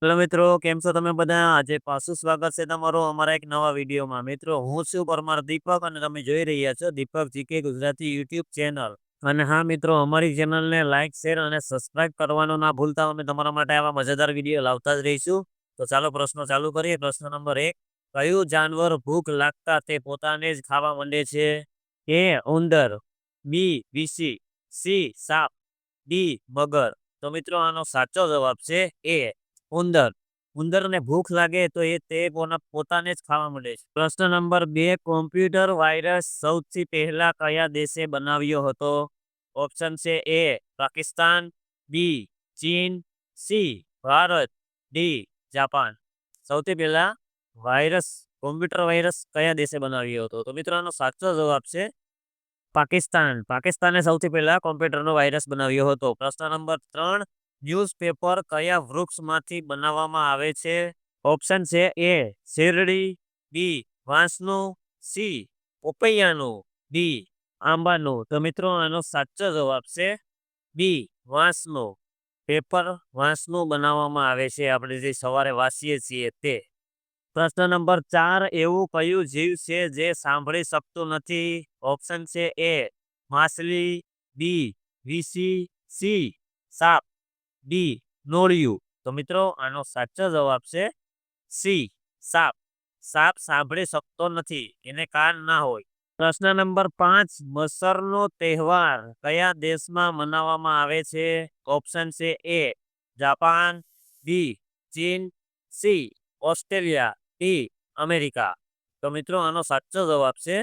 Hello મિત્રો, કેમ છો તમે બધા? આજે પાછું સ્વાગત છે તમારું અમારા એક નવા વિડીયોમાં. મિત્રો, હું છું પરમાર દીપક અને તમે જોઈ રહ્યા છો દીપક જીકે ગુજરાતી યુટ્યુબ ચેનલ. અને હા મિત્રો, અમારી ચેનલને લાઇક, શેર અને સબસ્ક્રાઇબ કરવાનું ના ભૂલતા. અમે તમારા માટે આવા મજેદાર વિડીયો લાવતા જ રહીશું. તો ચાલો પ્રશ્નો ચાલુ કરીએ. પ્રશ્ન નંબર 1. કયું જાનવર ભૂખ લાગતા તે પોતાને જ ખાવા માંડે છે? એ ઉંદર, બી વીસી, સી સાપ, ડી મગર. તો મિત્રો, આનો સાચો જવાબ છે એ ઉંદર. ઉંદરને ભૂખ લાગે તો તે પોતાને જ ખાવા મળે છે. પ્રશ્ન નંબર 2. કોમ્પ્યુટર વાયરસ સૌથી પહેલા કયા દેશે બનાવ્યો હતો? ઓપ્શન છે એ પાકિસ્તાન, બી ચીન, સી ભારત, ડી જાપાન. સૌથી પહેલા કોમ્પ્યુટર વાયરસ કયા દેશે બનાવ્યો હતો? તો મિત્રો, આનો સાચો જવાબ છે પાકિસ્તાન. પાકિસ્તાને સૌથી પહેલા કોમ્પ્યુટરનો વાયરસ બનાવ્યો હતો. પ્રશ્ન નંબર 3. ન્યૂઝપેપર કયા વૃક્ષમાંથી બનાવવામાં આવે છે? ઓપ્શન છે એ શેરડી, બી વાંસનું, સી પપૈયાનું, ડી આંબાનું. તો મિત્રો, આનો સાચો જવાબ છે બી વાંસનું. પેપર વાંસનું બનાવવામાં આવે છે. આપણે જે સવારે વાંચીએ છીએ તે. પ્રશ્ન નંબર 4. એવું કયું જીવ છે જે સાંભળી શકતું નથી? ઓપ્શન છે એ માછલી, બી વીસી, સી સાપ, ડી નોળિયું. તો મિત્રો, આનો સાચો જવાબ છે સી સાપ. સાપ સાંભળી શકતો નથી, એને કાન ના હોય. પ્રશ્ન નંબર 5. મસરનો તહેવાર કયા દેશમાં મનાવવામાં આવે છે? ઓપ્શન છે એ જાપાન, બી ચીન, સી ઓસ્ટ્રેલિયા, ડી અમેરિકા. તો મિત્રો, આનો સાચો જવાબ છે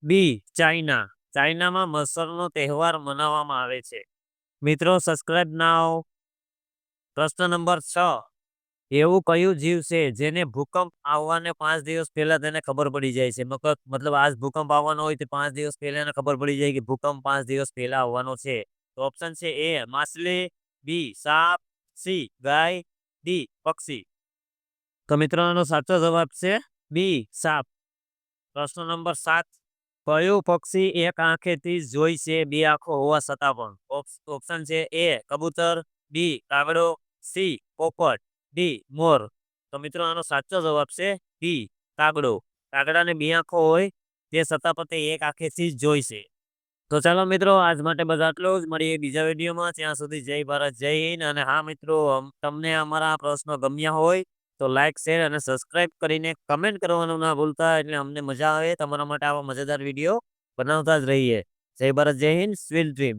બી ચાઇના. ચાઇનામાં મસરનો તહેવાર મનાવવામાં આવે છે. મિત્રો, સબસ્ક્રાઇબ નાઓ. પ્રશ્ન નંબર 6. એવું કયું જીવ છે જેને ભૂકંપ આવવાને 5 દિવસ પહેલા તેને ખબર પડી જાય છે? મતલબ આજ ભૂકંપ આવવાનો હોય તો 5 દિવસ પહેલા એને ખબર પડી જાય કે ભૂકંપ 5 દિવસ પહેલા આવવાનો છે. તો ઓપ્શન છે એ માછલી, બી સાપ, સી ગાય, ડી પક્ષી. તો મિત્રો, આનો સાચો જવાબ છે બી સાપ. પ્રશ્ન નંબર 7. કયું પક્ષી એક આંખેથી જ જોઈ છે બે આંખો હોવા છતાં પણ? ઓપ્શન છે એ કબૂતર, બી કાગડો, સી પોપટ, ડી મોર. તો મિત્રો, આનો સાચો જવાબ છે ડી કાગડો. કાગડાને બે આંખો હોય તે છતાં પણ તે એક આંખેથી જ જોઈ છે. તો ચાલો મિત્રો, આજ માટે બસ આટલું જ. મળીએ બીજા વિડીયોમાં. ત્યાં સુધી જય ભારત, જય હિન્દ. અને હા મિત્રો, તમને અમારા પ્રશ્નો ગમ્યા હોય તો લાઇક, શેર અને સબસ્ક્રાઇબ કરીને કમેન્ટ કરવાનું ના ભૂલતા. એટલે અમને મજા આવે તમારા માટે આવા મજેદાર વિડીયો બનાવતા જ રહીએ. જય ભારત, જય હિન્દ. Sweet dream.